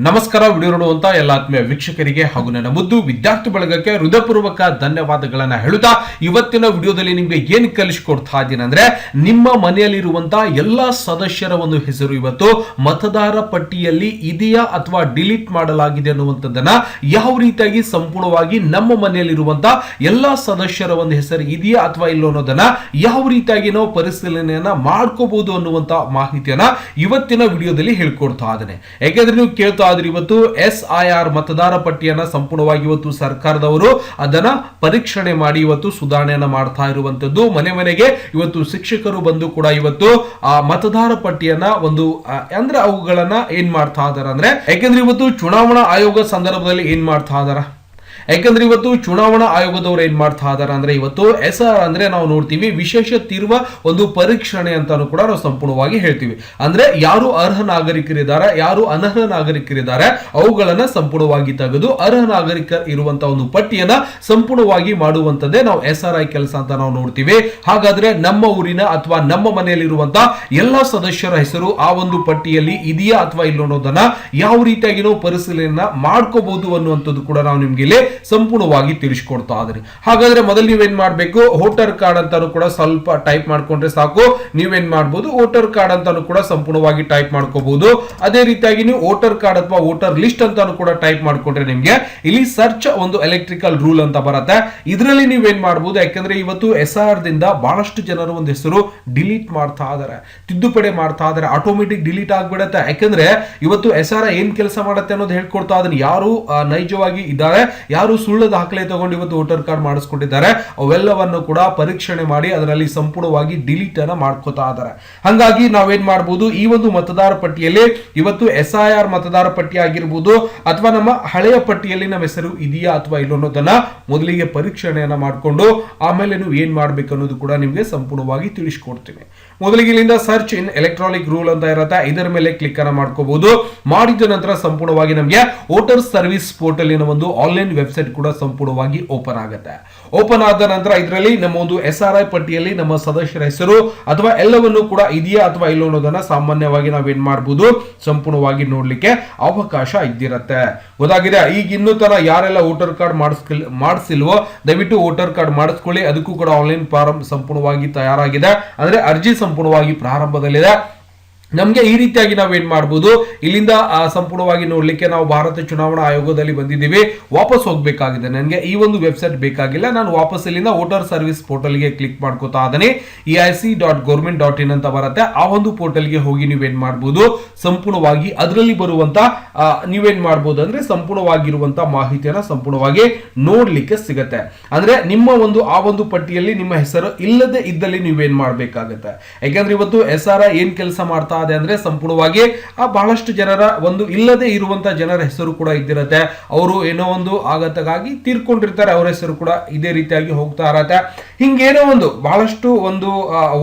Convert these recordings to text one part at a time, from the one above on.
ನಮಸ್ಕಾರ. ವಿಡಿಯೋ ನೋಡುವಂತ ಎಲ್ಲ ಆತ್ಮೀಯ ವೀಕ್ಷಕರಿಗೆ ಹಾಗೂ ನನ್ನ ಮುದ್ದು ವಿದ್ಯಾರ್ಥಿ ಬಳಗಕ್ಕೆ ಹೃದಯಪೂರ್ವಕ ಧನ್ಯವಾದಗಳನ್ನ ಹೇಳುತ್ತಾ ಇವತ್ತಿನ ವಿಡಿಯೋದಲ್ಲಿ ನಿಮಗೆ ಏನು ಕಲಿಸಿಕೊಡ್ತಾ ಇದ್ದೀನಿ ಅಂದ್ರೆ ನಿಮ್ಮ ಮನೆಯಲ್ಲಿರುವಂತಹ ಎಲ್ಲಾ ಸದಸ್ಯರ ಒಂದು ಹೆಸರು ಇವತ್ತು ಮತದಾರ ಪಟ್ಟಿಯಲ್ಲಿ ಇದೆಯಾ ಅಥವಾ ಡಿಲೀಟ್ ಮಾಡಲಾಗಿದೆ ಅನ್ನುವಂಥದ್ದನ್ನ ಯಾವ ರೀತಿಯಾಗಿ ಸಂಪೂರ್ಣವಾಗಿ ನಮ್ಮ ಮನೆಯಲ್ಲಿರುವಂತಹ ಎಲ್ಲಾ ಸದಸ್ಯರ ಒಂದು ಹೆಸರು ಇದೆಯಾ ಅಥವಾ ಇಲ್ಲೋ ಅನ್ನೋದನ್ನ ಯಾವ ರೀತಿಯಾಗಿ ನಾವು ಪರಿಶೀಲನೆಯನ್ನ ಮಾಡ್ಕೋಬಹುದು ಅನ್ನುವಂತ ಮಾಹಿತಿಯನ್ನ ಇವತ್ತಿನ ವಿಡಿಯೋದಲ್ಲಿ ಹೇಳ್ಕೊಡ್ತಾ ಇದ್ದೇನೆ. ಯಾಕೆಂದ್ರೆ ನೀವು ಕೇಳ್ತಾ ಇವತ್ತು SIR ಮತದಾರ ಪಟ್ಟಿಯನ್ನ ಸಂಪೂರ್ಣವಾಗಿ ಇವತ್ತು ಸರ್ಕಾರದವರು ಅದನ್ನ ಪರೀಕ್ಷಣೆ ಮಾಡಿ ಇವತ್ತು ಸುಧಾರಣೆಯನ್ನ ಮಾಡ್ತಾ ಇರುವಂತದ್ದು. ಮನೆ ಮನೆಗೆ ಇವತ್ತು ಶಿಕ್ಷಕರು ಬಂದು ಕೂಡ ಇವತ್ತು ಆ ಮತದಾರ ಪಟ್ಟಿಯನ್ನ ಒಂದು ಅಂದ್ರೆ ಅವುಗಳನ್ನ ಏನ್ ಮಾಡ್ತಾ ಇದಾರೆ ಅಂದ್ರೆ, ಯಾಕೆಂದ್ರೆ ಇವತ್ತು ಚುನಾವಣಾ ಆಯೋಗ ಸಂದರ್ಭದಲ್ಲಿ ಏನ್ ಮಾಡ್ತಾ ಇದಾರ, ಯಾಕಂದ್ರೆ ಇವತ್ತು ಚುನಾವಣಾ ಆಯೋಗದವರು ಏನ್ ಮಾಡ್ತಾ ಇದಾರೆ ಅಂದ್ರೆ ಇವತ್ತು SR ಅಂದ್ರೆ ನಾವು ನೋಡ್ತೀವಿ ವಿಶೇಷ ತೀರ್ವ ಒಂದು ಪರೀಕ್ಷಣೆ ಅಂತಾನು ಕೂಡ ನಾವು ಸಂಪೂರ್ಣವಾಗಿ ಹೇಳ್ತೀವಿ. ಅಂದ್ರೆ ಯಾರು ಅರ್ಹ ನಾಗರಿಕರಿದ್ದಾರೆ, ಯಾರು ಅನರ್ಹ ನಾಗರಿಕರಿದ್ದಾರೆ ಅವುಗಳನ್ನ ಸಂಪೂರ್ಣವಾಗಿ ತೆಗೆದು ಅರ್ಹ ನಾಗರಿಕರು ಇರುವಂತಹ ಒಂದು ಪಟ್ಟಿಯನ್ನ ಸಂಪೂರ್ಣವಾಗಿ ಮಾಡುವಂತದ್ದೇ ನಾವು SRI ಕೆಲಸ ಅಂತ ನಾವು ನೋಡ್ತೀವಿ. ಹಾಗಾದ್ರೆ ನಮ್ಮ ಊರಿನ ಅಥವಾ ನಮ್ಮ ಮನೆಯಲ್ಲಿರುವಂತಹ ಎಲ್ಲಾ ಸದಸ್ಯರ ಹೆಸರು ಆ ಒಂದು ಪಟ್ಟಿಯಲ್ಲಿ ಇದೆಯಾ ಅಥವಾ ಇಲ್ಲ ಅನ್ನೋದನ್ನ ಯಾವ ರೀತಿಯಾಗಿ ನಾವು ಪರಿಶೀಲನೆ ಮಾಡ್ಕೋಬಹುದು ಅನ್ನುವಂಥದ್ದು ಕೂಡ ನಾವು ನಿಮ್ಗೆ ಇಲ್ಲಿ ಸಂಪೂರ್ಣವಾಗಿ ತಿಳಿಸಿಕೊಡ್ತಾ ಇದ್ದೀನಿ. ಹಾಗಾದ್ರೆ ಮೊದಲು ನೀವೇನ್ ಮಾಡ್ಬೇಕು, ವೋಟರ್ ಕಾರ್ಡ್ ಅಂತಾನು ಕೂಡ ಸ್ವಲ್ಪ ಟೈಪ್ ಮಾಡ್ಕೊಂಡ್ರೆ ಸಾಕು. ನೀವೇನ್ ಮಾಡಬಹುದು, ವೋಟರ್ ಕಾರ್ಡ್ ಅಂತಾನು ಕೂಡ ಸಂಪೂರ್ಣವಾಗಿ ಟೈಪ್ ಮಾಡ್ಕೋಬಹುದು. ಅದೇ ರೀತಿಯಾಗಿ ನೀವು ವೋಟರ್ ಕಾರ್ಡ್ ಅಥವಾ ವೋಟರ್ ಲಿಸ್ಟ್ ಅಂತಾನು ಕೂಡ ಟೈಪ್ ಮಾಡ್ಕೊಂಡ್ರೆ ನಿಮ್ಗೆ ಇಲ್ಲಿ ಸರ್ಚ್ ಒಂದು ಎಲೆಕ್ಟ್ರಿಕಲ್ ರೂಲ್ ಅಂತ ಬರುತ್ತೆ. ಇದರಲ್ಲಿ ನೀವೇನ್ ಮಾಡಬಹುದು, ಯಾಕಂದ್ರೆ ಇವತ್ತು SR ದಿಂದ ಬಹಳಷ್ಟು ಜನರು ಒಂದು ಹೆಸರು ಡಿಲೀಟ್ ಮಾಡ್ತಾ ಇದಾರೆ, ತಿದ್ದುಪಡಿ ಮಾಡ್ತಾ ಇದಾರೆ, ಆಟೋಮೆಟಿಕ್ ಡಿಲೀಟ್ ಆಗ್ಬಿಡತ್ತೆ. ಯಾಕಂದ್ರೆ ಇವತ್ತು SR ಏನ್ ಕೆಲಸ ಮಾಡುತ್ತೆ ಅನ್ನೋದು ಹೇಳ್ಕೊಡ್ತಾ ಇದೀನಿ. ಯಾರು ನೈಜವಾಗಿ ಇದ್ದಾರೆ, ಯಾರು ಸುಳ್ಳು ದಾಖಲೆ ತಗೊಂಡು ಇವತ್ತು ವೋಟರ್ ಕಾರ್ಡ್ ಮಾಡಿಸ್ಕೊಂಡಿದ್ದಾರೆ ಅವೆಲ್ಲವನ್ನು ಕೂಡ ಪರೀಕ್ಷಣೆ ಮಾಡಿ ಅದರಲ್ಲಿ ಸಂಪೂರ್ಣವಾಗಿ ಡಿಲೀಟ್ ಅನ್ನ ಮಾಡ್ಕೋತಾ ಇದ್ದಾರೆ. ಹಾಗಾಗಿ ನಾವೇನ್ ಮಾಡಬಹುದು, ಈ ಒಂದು ಮತದಾರ ಪಟ್ಟಿಯಲ್ಲಿ ಇವತ್ತು SIR ಮತದಾರ ಪಟ್ಟಿ ಆಗಿರ್ಬೋದು ಅಥವಾ ನಮ್ಮ ಹಳೆಯ ಪಟ್ಟಿಯಲ್ಲಿ ನಮ್ಮ ಹೆಸರು ಇದೆಯಾ ಅಥವಾ ಇಲ್ಲ ಅನ್ನೋದನ್ನ ಮೊದಲಿಗೆ ಪರೀಕ್ಷಣೆಯನ್ನ ಮಾಡಿಕೊಂಡು ಆಮೇಲೆ ನೀವು ಏನ್ ಮಾಡ್ಬೇಕು ಅನ್ನೋದು ಕೂಡ ನಿಮ್ಗೆ ಸಂಪೂರ್ಣವಾಗಿ ತಿಳಿಸ್ಕೊಡ್ತೀನಿ. ಮೊದಲಿಗೆ ಇಲ್ಲಿಂದ ಸರ್ಚ್ ಇನ್ ಎಲೆಕ್ಟ್ರಾನಿಕ್ ರೂಲ್ ಅಂತ ಇರುತ್ತೆ, ಇದರ ಮೇಲೆ ಕ್ಲಿಕ್ ಅನ್ನ ಮಾಡ್ಕೋಬಹುದು. ಮಾಡಿದ ನಂತರ ಸಂಪೂರ್ಣವಾಗಿ ನಮಗೆ ವೋಟರ್ ಸರ್ವಿಸ್ ಪೋರ್ಟಲ್ ಒಂದು ಆನ್ಲೈನ್ ವೆಬ್ಸೈಟ್ ಕೂಡ ಸಂಪೂರ್ಣವಾಗಿ ಓಪನ್ ಆಗುತ್ತೆ. ಓಪನ್ ಆದ ನಂತರ ಇದರಲ್ಲಿ ನಮ್ಮ ಒಂದು SRI ಪಟ್ಟಿಯಲ್ಲಿ ನಮ್ಮ ಸದಸ್ಯರ ಹೆಸರು ಅಥವಾ ಎಲ್ಲವನ್ನು ಕೂಡ ಇದೆಯಾ ಅಥವಾ ಇಲ್ಲ ಅನ್ನೋದನ್ನ ಸಾಮಾನ್ಯವಾಗಿ ನಾವೇನ್ ಮಾಡಬಹುದು, ಸಂಪೂರ್ಣವಾಗಿ ನೋಡ್ಲಿಕ್ಕೆ ಅವಕಾಶ ಇದ್ದಿರತ್ತೆ. ಗೊತ್ತಾಗಿದೆ? ಈಗ ಇನ್ನೂ ತರ ಯಾರೆಲ್ಲ ವೋಟರ್ ಕಾರ್ಡ್ ಮಾಡಿಸಿಲ್ವೋ ದಯವಿಟ್ಟು ವೋಟರ್ ಕಾರ್ಡ್ ಮಾಡಿಸ್ಕೊಳ್ಳಿ. ಅದಕ್ಕೂ ಕೂಡ ಆನ್ಲೈನ್ ಫಾರಂ ಸಂಪೂರ್ಣವಾಗಿ ತಯಾರಾಗಿದೆ, ಅಂದ್ರೆ ಅರ್ಜಿ ಸಂಪೂರ್ಣವಾಗಿ ಪ್ರಾರಂಭದಲ್ಲಿದೆ. ನಮ್ಗೆ ಈ ರೀತಿಯಾಗಿ ನಾವೇನ್ ಮಾಡಬಹುದು, ಇಲ್ಲಿಂದ ಸಂಪೂರ್ಣವಾಗಿ ನೋಡ್ಲಿಕ್ಕೆ ನಾವು ಭಾರತ ಚುನಾವಣಾ ಆಯೋಗದಲ್ಲಿ ಬಂದಿದ್ದೀವಿ, ವಾಪಸ್ ಹೋಗ್ಬೇಕಾಗಿದೆ. ನನಗೆ ಈ ಒಂದು ವೆಬ್ಸೈಟ್ ಬೇಕಾಗಿಲ್ಲ, ನಾನು ವಾಪಸ್ ಇಲ್ಲಿಂದ ವೋಟರ್ ಸರ್ವಿಸ್ ಪೋರ್ಟಲ್ಗೆ ಕ್ಲಿಕ್ ಮಾಡ್ಕೋತಾ ಇದ್ದೀನಿ. eic.government.in ಅಂತ ಬರುತ್ತೆ, ಆ ಒಂದು ಪೋರ್ಟಲ್ಗೆ ಹೋಗಿ ನೀವೇನ್ ಮಾಡಬಹುದು, ಸಂಪೂರ್ಣವಾಗಿ ಅದರಲ್ಲಿ ಬರುವಂತ ನೀವೇನ್ ಮಾಡಬಹುದು ಅಂದ್ರೆ ಸಂಪೂರ್ಣವಾಗಿರುವಂತ ಮಾಹಿತಿಯನ್ನ ಸಂಪೂರ್ಣವಾಗಿ ನೋಡ್ಲಿಕ್ಕೆ ಸಿಗತ್ತೆ. ಅಂದ್ರೆ ನಿಮ್ಮ ಒಂದು ಆ ಒಂದು ಪಟ್ಟಿಯಲ್ಲಿ ನಿಮ್ಮ ಹೆಸರು ಇಲ್ಲದೆ ಇದ್ದಲ್ಲಿ ನೀವೇನ್ ಮಾಡ್ಬೇಕಾಗತ್ತೆ. ಯಾಕಂದ್ರೆ ಇವತ್ತು SR ಏನ್ ಕೆಲಸ ಮಾಡ್ತಾ ಅಂದ್ರೆ ಸಂಪೂರ್ಣವಾಗಿ ಬಹಳಷ್ಟು ಜನರ ಒಂದು ಇಲ್ಲದೆ ಇರುವಂತಹ ಜನರ ಹೆಸರು ಕೂಡ ಇದ್ದಿರತ್ತೆ. ಅವರು ಏನೋ ಒಂದು ಆಗತಕ್ಕಾಗಿ ತೀರ್ಕೊಂಡಿರ್ತಾರೆ, ಅವರ ಹೆಸರು ಕೂಡ ಇದೇ ರೀತಿಯಾಗಿ ಹೋಗ್ತಾ ಇರತ್ತೆ. ಹಿಂಗೇನೋ ಒಂದು ಬಹಳಷ್ಟು ಒಂದು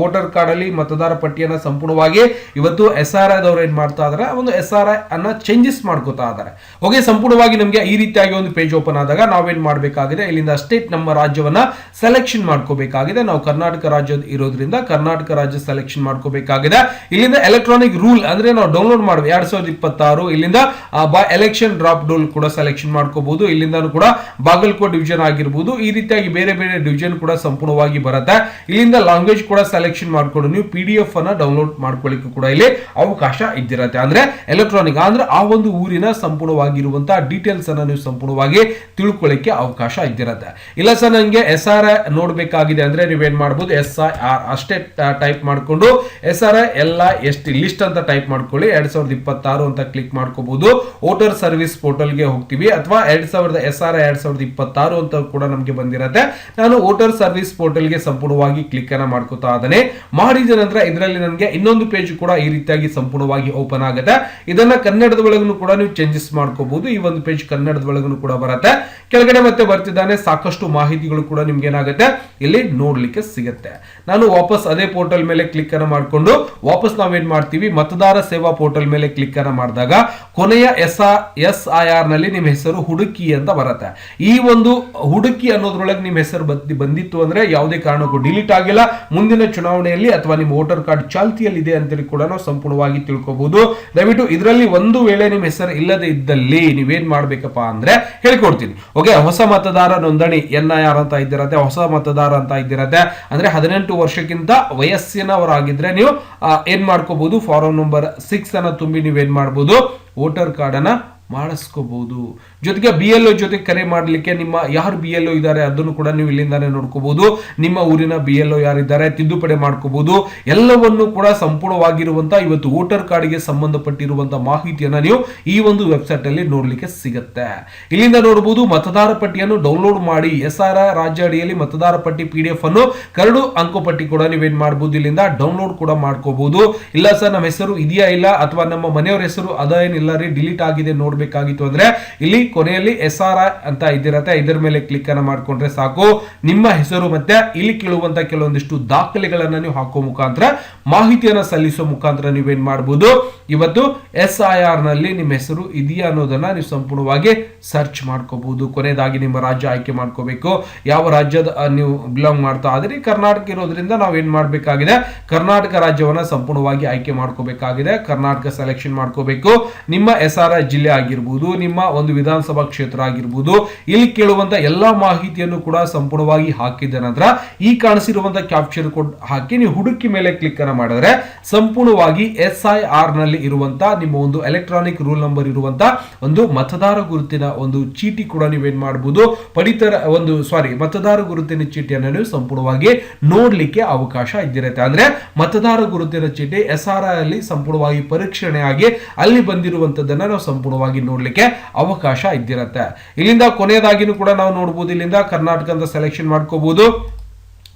ವೋಟರ್ ಕಾರ್ಡ್ ಅಲ್ಲಿ ಮತದಾರ ಪಟ್ಟಿಯನ್ನ ಸಂಪೂರ್ಣವಾಗಿ ಇವತ್ತು SRI ದವರು ಏನ್ ಮಾಡ್ತಾ ಇದಾರೆ, ಒಂದು SRI ಅನ್ನ ಚೇಂಜಸ್ ಮಾಡ್ಕೋತಾ ಇದಾರೆ. ಓಕೆ, ಸಂಪೂರ್ಣವಾಗಿ ನಮ್ಗೆ ಈ ರೀತಿಯಾಗಿ ಒಂದು ಪೇಜ್ ಓಪನ್ ಆದಾಗ ನಾವೇನ್ ಮಾಡ್ಬೇಕಾಗಿದೆ, ಇಲ್ಲಿಂದ ಸ್ಟೇಟ್ ನಮ್ಮ ರಾಜ್ಯವನ್ನ ಸೆಲೆಕ್ಷನ್ ಮಾಡ್ಕೋಬೇಕಾಗಿದೆ. ನಾವು ಕರ್ನಾಟಕ ರಾಜ್ಯ ಇರೋದ್ರಿಂದ ಕರ್ನಾಟಕ ರಾಜ್ಯ ಸೆಲೆಕ್ಷನ್ ಮಾಡ್ಕೋಬೇಕಾಗಿದೆ. ಇಲ್ಲಿಂದ ಎಲೆಕ್ಟ್ರಾನಿಕ್ ರೂಲ್ ಅಂದ್ರೆ ನಾವು ಡೌನ್ಲೋಡ್ ಮಾಡಬೇಕು 2026. ಇಲ್ಲಿಂದ ಬೈ ಎಲೆಕ್ಷನ್ ಡ್ರಾಪ್ ಡೌನ್ ಕೂಡ ಸೆಲೆಕ್ಷನ್ ಮಾಡ್ಕೋಬಹುದು. ಇಲ್ಲಿಂದ ಕೂಡ ಬಾಗಲಕೋಟ್ ಡಿವಿಷನ್ ಆಗಿರಬಹುದು, ಈ ರೀತಿಯಾಗಿ ಬೇರೆ ಬೇರೆ ಡಿವಿಷನ್ ಕೂಡ ಸಂಪೂರ್ಣವಾಗಿ ಬರುತ್ತೆ. ಇಲ್ಲಿಂದ ಲ್ಯಾಂಗ್ವೇಜ್ ಕೂಡ ಸೆಲೆಕ್ಷನ್ ಮಾಡ್ಕೊಂಡು ನೀವು PDF ಅನ್ನ ಡೌನ್ಲೋಡ್ ಮಾಡ್ಕೊಳ್ಳಿಕ್ಕೆ ಕೂಡ ಇಲ್ಲಿ ಅವಕಾಶ ಇದ್ದಿರತ್ತೆ. ಅಂದ್ರೆ ಎಲೆಕ್ಟ್ರಾನಿಕ್ ಅಂದ್ರೆ ಆ ಒಂದು ಊರಿನ ಸಂಪೂರ್ಣವಾಗಿರುವಂತಹ ಡೀಟೇಲ್ಸ್ ಅನ್ನ ನೀವು ಸಂಪೂರ್ಣವಾಗಿ ತಿಳ್ಕೊಳ್ಳಿಕ್ಕೆ ಅವಕಾಶ ಇದ್ದಿರತ್ತೆ. ಇಲ್ಲ ಸರ್ ನಂಗೆ SRI ನೋಡ್ಬೇಕಾಗಿದೆ ಅಂದ್ರೆ ನೀವೇನ್ ಮಾಡಬಹುದು, SIR ಅಷ್ಟೇ ಟೈಪ್ ಮಾಡ್ಕೊಂಡು SRI ST ಲಿಸ್ಟ್ ಅಂತ ಟೈಪ್ ಮಾಡ್ಕೊಳ್ಳಿ. 2026 ಅಂತ ಕ್ಲಿಕ್ ಮಾಡ್ಕೋಬಹುದು. ವೋಟರ್ ಸರ್ವಿಸ್ ಪೋರ್ಟಲ್ಗೆ ಹೋಗ್ತೀವಿ ಅಥವಾ SRI 2026 ಅಂತ ಕೂಡ ನಮಗೆ ಬಂದಿರತ್ತೆ. ನಾನು ವೋಟರ್ ಸರ್ವಿಸ್ ಪೋರ್ಟಲ್ಗೆ ಸಂಪೂರ್ಣವಾಗಿ ಕ್ಲಿಕ್ ಅನ್ನ ಮಾಡ್ಕೋತಾ ಇದ್ದೇನೆ. ಮಾಡಿದ ನಂತರ ಇದರಲ್ಲಿ ನನಗೆ ಇನ್ನೊಂದು ಪೇಜ್ ಕೂಡ ಈ ರೀತಿಯಾಗಿ ಸಂಪೂರ್ಣವಾಗಿ ಓಪನ್ ಆಗುತ್ತೆ. ಇದನ್ನ ಕನ್ನಡದ ಒಳಗೂ ಕೂಡ ನೀವು ಚೇಂಜಸ್ ಮಾಡ್ಕೋಬಹುದು. ಈ ಒಂದು ಪೇಜ್ ಕನ್ನಡದ ಒಳಗೂ ಕೂಡ ಬರುತ್ತೆ. ಕೆಳಗಡೆ ಮತ್ತೆ ಬರ್ತಿದ್ದಾನೆ ಸಾಕಷ್ಟು ಮಾಹಿತಿಗಳು ಕೂಡ ನಿಮ್ಗೆ ಏನಾಗುತ್ತೆ ಇಲ್ಲಿ ನೋಡ್ಲಿಕ್ಕೆ ಸಿಗುತ್ತೆ. ನಾನು ವಾಪಸ್ ಅದೇ ಪೋರ್ಟಲ್ ಮೇಲೆ ಕ್ಲಿಕ್ ಅನ್ನ ಮಾಡ್ಕೊಂಡು ವಾಪಸ್ ನಾವೇನ್ ಮಾಡ್ತೀವಿ, ಮತದಾರ ಸೇವಾ ಪೋರ್ಟಲ್ ಮೇಲೆ ಕ್ಲಿಕ್ ಅನ್ನ ಮಾಡಿದಾಗ ಕೊನೆಯ SIR ನಲ್ಲಿ ನಿಮ್ಮ ಹೆಸರು ಹುಡುಕಿ ಅಂತ ಬರುತ್ತೆ. ಈ ಒಂದು ಹುಡುಕಿ ಅನ್ನೋದ್ರೊಳಗೆ ನಿಮ್ಮ ಹೆಸರು ಬಂದಿತ್ತು ಅಂದ್ರೆ ಯಾವುದೇ ಕಾರಣಕ್ಕೂ ಡಿಲೀಟ್ ಆಗಿಲ್ಲ, ಮುಂದಿನ ಚುನಾವಣೆಯಲ್ಲಿ ಅಥವಾ ನಿಮ್ಮ ವೋಟರ್ ಕಾರ್ಡ್ ಚಾಲ್ತಿಯಲ್ಲಿ ಇದೆ ಅಂತೇಳಿ ಕೂಡ ನಾವು ಸಂಪೂರ್ಣವಾಗಿ ತಿಳ್ಕೋಬಹುದು. ದಯವಿಟ್ಟು ಇದರಲ್ಲಿ ಒಂದು ವೇಳೆ ನಿಮ್ಮ ಹೆಸರು ಇಲ್ಲದೆ ಇದ್ದಲ್ಲಿ ನೀವೇನ್ ಮಾಡ್ಬೇಕಪ್ಪ ಅಂದ್ರೆ ಹೇಳ್ಕೊಡ್ತೀನಿ. ಓಕೆ, ಹೊಸ ಮತದಾರ ನೋಂದಣಿ NIR ಅಂತ ಇದ್ದಿರತ್ತೆ, ಹೊಸ ಮತದಾರ ಅಂತ ಇದ್ದಿರತ್ತೆ. ಅಂದ್ರೆ 18 ವರ್ಷಕ್ಕಿಂತ ವಯಸ್ಸಿನವರಾಗಿದ್ರೆ ನೀವು ಏನ್ ಮಾಡ್ಕೋಬಹುದು, ಫಾರಂ ನಂಬರ್ 6 ಅನ್ನ ತುಂಬಿ ನೀವೇನ್ ಮಾಡಬಹುದು, ವೋಟರ್ ಕಾರ್ಡ್ ಅನ್ನ ಮಾಡಿಸ್ಕೋಬಹುದು. ಜೊತೆಗೆ BLO ಜೊತೆ ಕರೆ ಮಾಡಲಿಕ್ಕೆ ನಿಮ್ಮ ಯಾರು BLO ಇದ್ದಾರೆ ಅದನ್ನು ಕೂಡ ನೀವು ಇಲ್ಲಿಂದಾನೆ ನೋಡ್ಕೋಬಹುದು. ನಿಮ್ಮ ಊರಿನ BLO ಯಾರಿದ್ದಾರೆ ತಿದ್ದುಪಡಿ ಮಾಡ್ಕೋಬಹುದು. ಎಲ್ಲವನ್ನು ಕೂಡ ಸಂಪೂರ್ಣವಾಗಿರುವಂತಹ ಇವತ್ತು ವೋಟರ್ ಕಾರ್ಡ್ಗೆ ಸಂಬಂಧಪಟ್ಟಿರುವಂತಹ ಮಾಹಿತಿಯನ್ನ ನೀವು ಈ ಒಂದು ವೆಬ್ಸೈಟ್ ಅಲ್ಲಿ ನೋಡ್ಲಿಕ್ಕೆ ಸಿಗುತ್ತೆ. ಇಲ್ಲಿಂದ ನೋಡಬಹುದು ಮತದಾರ ಪಟ್ಟಿಯನ್ನು ಡೌನ್ಲೋಡ್ ಮಾಡಿ SR ರಾಜ್ಯ ಅಡಿಯಲ್ಲಿ ಮತದಾರ ಪಟ್ಟಿ PDF ಅನ್ನು ಕರಡು ಅಂಕಪಟ್ಟಿ ಕೂಡ ನೀವೇನ್ ಮಾಡಬಹುದು, ಇಲ್ಲಿಂದ ಡೌನ್ಲೋಡ್ ಕೂಡ ಮಾಡ್ಕೋಬಹುದು. ಇಲ್ಲ ಸರ್ ನಮ್ಮ ಹೆಸರು ಇದೆಯಾ ಇಲ್ಲ ಅಥವಾ ನಮ್ಮ ಮನೆಯವರ ಹೆಸರು ಅದೇನಿಲ್ಲ ರೀ ಡಿಲೀಟ್ ಆಗಿದೆ ನೋಡ್ಬೇಕಾಗಿತ್ತು ಅಂದ್ರೆ ಇಲ್ಲಿ ಕೊನೆಯಲ್ಲಿ SR ಅಂತ ಇದಿರತ್ತೆ, ಇದರ ಮೇಲೆ ಕ್ಲಿಕ್ ಅನ್ನ ಮಾಡ್ಕೊಂಡ್ರೆ ಸಾಕು. ನಿಮ್ಮ ಹೆಸರು ಮತ್ತೆ ಇಲ್ಲಿ ಕೇಳುವಂತ ಕೆಲವೊಂದಿಷ್ಟು ದಾಖಲೆಗಳನ್ನ ನೀವು ಹಾಕೋ ಮುಖಾಂತರ ಮಾಹಿತಿಯನ್ನ ಸಲ್ಲಿಸೋ ಮುಖಾಂತರ ನೀವೇನ್ ಮಾಡಬಹುದು, ಇವತ್ತು SIR ನಲ್ಲಿ ನಿಮ್ಮ ಹೆಸರು ಇದೆಯಾ ಅನ್ನೋದನ್ನ ನೀವು ಸಂಪೂರ್ಣವಾಗಿ ಸರ್ಚ್ ಮಾಡ್ಕೋಬಹುದು. ಕೊನೆಯದಾಗಿ ನಿಮ್ಮ ರಾಜ್ಯ ಆಯ್ಕೆ ಮಾಡ್ಕೋಬೇಕು. ಯಾವ ರಾಜ್ಯದ ನೀವು ಬಿಲಾಂಗ್ ಮಾಡ್ತಾ ಆದ್ರೆ ಕರ್ನಾಟಕ ಇರೋದ್ರಿಂದ ನಾವೇನ್ ಮಾಡ್ಬೇಕಾಗಿದೆ, ಕರ್ನಾಟಕ ರಾಜ್ಯವನ್ನ ಸಂಪೂರ್ಣವಾಗಿ ಆಯ್ಕೆ ಮಾಡ್ಕೋಬೇಕಾಗಿದೆ. ಕರ್ನಾಟಕ ಸೆಲೆಕ್ಷನ್ ಮಾಡ್ಕೋಬೇಕು. ನಿಮ್ಮ SR ಜಿಲ್ಲೆ ಆಗಿರ್ಬೋದು, ನಿಮ್ಮ ಒಂದು ವಿಧಾನಸಭಾ ಕ್ಷೇತ್ರ ಆಗಿರ್ಬೋದು, ಇಲ್ಲಿ ಕೇಳುವಂತ ಎಲ್ಲಾ ಮಾಹಿತಿಯನ್ನು ಕೂಡ ಸಂಪೂರ್ಣವಾಗಿ ಹಾಕಿದ ನಂತರ ಈ ಕಾಣಿಸಿರುವಂತಹ ಕ್ಯಾಪ್ಚರ್ ಕೋಡ್ ಹಾಕಿ ನೀವು ಹುಡುಕಿ ಮೇಲೆ ಕ್ಲಿಕ್ ಅನ್ನ ಮಾಡಿದ್ರೆ ಸಂಪೂರ್ಣವಾಗಿ SIR ನಲ್ಲಿ ಇರುವಂತಹ ನಿಮ್ಮ ಒಂದು ಎಲೆಕ್ಟ್ರಾನಿಕ್ ರೂಲ್ ನಂಬರ್ ಇರುವಂತಹ ಒಂದು ಮತದಾರ ಗುರುತಿನ ಒಂದು ಚೀಟಿ ಕೂಡ ನೀವೇನ್ ಮಾಡಬಹುದು, ಮತದಾರ ಗುರುತಿನ ಚೀಟಿಯನ್ನು ನೀವು ಸಂಪೂರ್ಣವಾಗಿ ನೋಡ್ಲಿಕ್ಕೆ ಅವಕಾಶ ಇದ್ದಿರುತ್ತೆ. ಅಂದ್ರೆ ಮತದಾರ ಗುರುತಿನ ಚೀಟಿ SR ಅಲ್ಲಿ ಸಂಪೂರ್ಣವಾಗಿ ಪರೀಕ್ಷಣೆಯಾಗಿ ಅಲ್ಲಿ ಬಂದಿರುವಂತದ್ದನ್ನ ನಾವು ಸಂಪೂರ್ಣವಾಗಿ ನೋಡ್ಲಿಕ್ಕೆ ಅವಕಾಶ ಇದ್ದಿರತ್ತೆ. ಇಲ್ಲಿಂದ ಕೊನೆಯದಾಗಿನೂ ಕೂಡ ನಾವು ನೋಡಬಹುದು, ಇಲ್ಲಿಂದ ಕರ್ನಾಟಕ ಅಂತ ಸೆಲೆಕ್ಷನ್ ಮಾಡ್ಕೋಬಹುದು.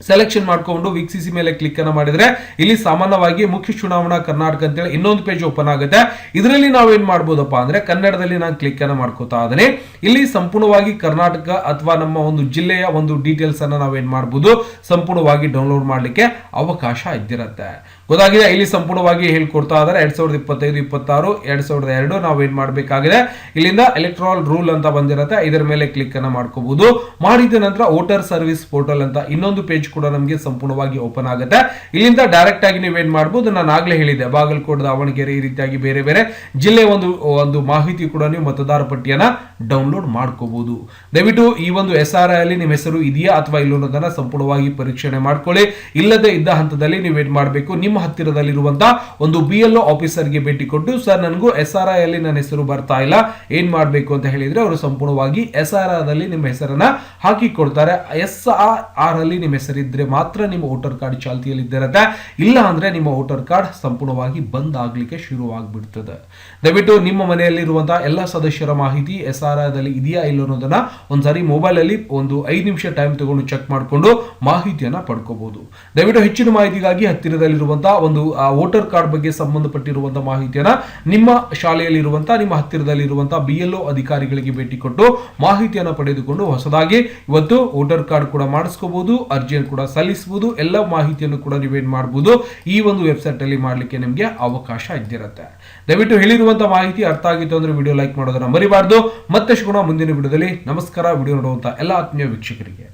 ಸೆಲೆಕ್ಷನ್ ಮಾಡ್ಕೊಂಡು ವೀಕ್ಷಿಸಿ ಮೇಲೆ ಕ್ಲಿಕ್ ಅನ್ನ ಮಾಡಿದ್ರೆ ಇಲ್ಲಿ ಸಾಮಾನ್ಯವಾಗಿ ಮುಖ್ಯ ಚುನಾವಣಾ ಕರ್ನಾಟಕ ಅಂತೇಳಿ ಇನ್ನೊಂದು ಪೇಜ್ ಓಪನ್ ಆಗುತ್ತೆ. ಇದರಲ್ಲಿ ನಾವೇನ್ ಮಾಡ್ಬೋದಪ್ಪ ಅಂದ್ರೆ ಕನ್ನಡದಲ್ಲಿ ನಾನು ಕ್ಲಿಕ್ ಅನ್ನ ಮಾಡ್ಕೋತಾ ಇದ್ದೇನೆ. ಇಲ್ಲಿ ಸಂಪೂರ್ಣವಾಗಿ ಕರ್ನಾಟಕ ಅಥವಾ ನಮ್ಮ ಒಂದು ಜಿಲ್ಲೆಯ ಒಂದು ಡೀಟೇಲ್ಸ್ ಅನ್ನ ನಾವೇನ್ ಮಾಡಬಹುದು, ಸಂಪೂರ್ಣವಾಗಿ ಡೌನ್ಲೋಡ್ ಮಾಡ್ಲಿಕ್ಕೆ ಅವಕಾಶ ಇದ್ದಿರತ್ತೆ. ಗೊತ್ತಾಗಿದೆ. ಇಲ್ಲಿ ಸಂಪೂರ್ಣವಾಗಿ ಹೇಳ್ಕೊಡ್ತಾ ಇದ್ದಾರೆ 2025-26 2002 ನಾವೇನ್ ಮಾಡ್ಬೇಕಾಗಿದೆ, ಇಲ್ಲಿಂದ ಎಲೆಕ್ಟ್ರಾಲ್ ರೂಲ್ ಅಂತ ಬಂದಿರತ್ತೆ, ಇದರ ಮೇಲೆ ಕ್ಲಿಕ್ ಅನ್ನ ಮಾಡ್ಕೋಬಹುದು. ಮಾಡಿದ ನಂತರ ವೋಟರ್ ಸರ್ವಿಸ್ ಪೋರ್ಟಲ್ ಅಂತ ಇನ್ನೊಂದು ಪೇಜ್ ಕೂಡ ನಮಗೆ ಸಂಪೂರ್ಣವಾಗಿ ಓಪನ್ ಆಗುತ್ತೆ. ಇಲ್ಲಿಂದ ಡೈರೆಕ್ಟ್ ಆಗಿ ನೀವೇನ್ ಮಾಡಬಹುದು, ನಾನು ಆಗ್ಲೇ ಹೇಳಿದೆ ಬಾಗಲಕೋಟೆ, ದಾವಣಗೆರೆ ಈ ರೀತಿಯಾಗಿ ಬೇರೆ ಬೇರೆ ಜಿಲ್ಲೆ ಒಂದು ಮಾಹಿತಿ ಕೂಡ ನೀವು ಮತದಾರ ಪಟ್ಟಿಯನ್ನ ಡೌನ್ಲೋಡ್ ಮಾಡ್ಕೋಬಹುದು. ದಯವಿಟ್ಟು ಈ ಒಂದು SR ಅಲ್ಲಿ ನಿಮ್ಮ ಹೆಸರು ಇದೆಯಾ ಅಥವಾ ಇಲ್ಲ ಅನ್ನೋದನ್ನ ಸಂಪೂರ್ಣವಾಗಿ ಪರೀಕ್ಷಣೆ ಮಾಡ್ಕೊಳ್ಳಿ. ಇಲ್ಲದೆ ಇದ್ದ ಹಂತದಲ್ಲಿ ನೀವೇನ್ ಮಾಡಬೇಕು, ನಿಮ್ಮ ಹತ್ತಿರದಲ್ಲಿರುವಂತಹ ಒಂದು BLO ಆಫೀಸರ್ಗೆ ಭೇಟಿ ಕೊಟ್ಟು ಸರ್ ನನಗೂ SR ಅಲ್ಲಿ ನನ್ನ ಹೆಸರು ಬರ್ತಾ ಇಲ್ಲ, ಏನ್ ಮಾಡ್ಬೇಕು ಅಂತ ಹೇಳಿದ್ರೆ ಅವರು ಸಂಪೂರ್ಣವಾಗಿ SR ದಲ್ಲಿ ನಿಮ್ಮ ಹೆಸರನ್ನ ಹಾಕಿ ಕೊಡ್ತಾರೆ. SR ಅಲ್ಲಿ ನಿಮ್ಮ ಹೆಸರಿದ್ರೆ ಮಾತ್ರ ನಿಮ್ಮ ವೋಟರ್ ಕಾರ್ಡ್ ಚಾಲ್ತಿಯಲ್ಲಿ ಇದ್ದಿರತ್ತೆ, ಇಲ್ಲ ಅಂದ್ರೆ ನಿಮ್ಮ ವೋಟರ್ ಕಾರ್ಡ್ ಸಂಪೂರ್ಣವಾಗಿ ಬಂದ್ ಆಗ್ಲಿಕ್ಕೆ ಶುರುವಾಗ್ಬಿಡ್ತದೆ. ದಯವಿಟ್ಟು ನಿಮ್ಮ ಮನೆಯಲ್ಲಿರುವಂತಹ ಎಲ್ಲ ಸದಸ್ಯರ ಮಾಹಿತಿ SR ದಲ್ಲಿ ಇದೆಯಾ ಇಲ್ಲ ಅನ್ನೋದನ್ನ ಒಂದ್ಸಾರಿ ಮೊಬೈಲ್ ಅಲ್ಲಿ ಒಂದು 5 ನಿಮಿಷ ಟೈಮ್ ತಗೊಂಡು ಚೆಕ್ ಮಾಡಿಕೊಂಡು ಮಾಹಿತಿಯನ್ನ ಪಡ್ಕೋಬಹುದು. ದಯವಿಟ್ಟು ಹೆಚ್ಚಿನ ಮಾಹಿತಿಗಾಗಿ ಹತ್ತಿರದಲ್ಲಿರುವಂತಹ ಒಂದು ವೋಟರ್ ಕಾರ್ಡ್ ಬಗ್ಗೆ ಸಂಬಂಧಪಟ್ಟಿರುವಂತಹ ಮಾಹಿತಿಯನ್ನ ನಿಮ್ಮ ಶಾಲೆಯಲ್ಲಿರುವಂತಹ ನಿಮ್ಮ ಹತ್ತಿರದಲ್ಲಿರುವಂತಹ BLO ಅಧಿಕಾರಿಗಳಿಗೆ ಭೇಟಿ ಕೊಟ್ಟು ಮಾಹಿತಿಯನ್ನ ಪಡೆದುಕೊಂಡು ಹೊಸದಾಗಿ ಇವತ್ತು ವೋಟರ್ ಕಾರ್ಡ್ ಕೂಡ ಮಾಡಿಸ್ಕೋಬಹುದು, ಅರ್ಜಿಯನ್ನು ಕೂಡ ಸಲ್ಲಿಸಬಹುದು. ಎಲ್ಲ ಮಾಹಿತಿಯನ್ನು ಕೂಡ ನೀವೇನ್ ಮಾಡಬಹುದು, ಈ ಒಂದು ವೆಬ್ಸೈಟ್ ಅಲ್ಲಿ ಮಾಡ್ಲಿಕ್ಕೆ ನಿಮಗೆ ಅವಕಾಶ ಇದ್ದಿರುತ್ತೆ. ದಯವಿಟ್ಟು ಹೇಳಿರುವಂತಹ ಮಾಹಿತಿ ಅರ್ಥ ಆಗಿತ್ತು ಅಂದ್ರೆ ವಿಡಿಯೋ ಲೈಕ್ ಮಾಡೋದನ್ನ ಮರಿಬಾರ್ದು. ಮತ್ತೆ ಸಿಗೋಣ ಮುಂದಿನ ವಿಡಿಯೋದಲ್ಲಿ. ನಮಸ್ಕಾರ. ವಿಡಿಯೋ ನೋಡುವಂತ ಎಲ್ಲ ಆತ್ಮೀಯ ವೀಕ್ಷಕರಿಗೆ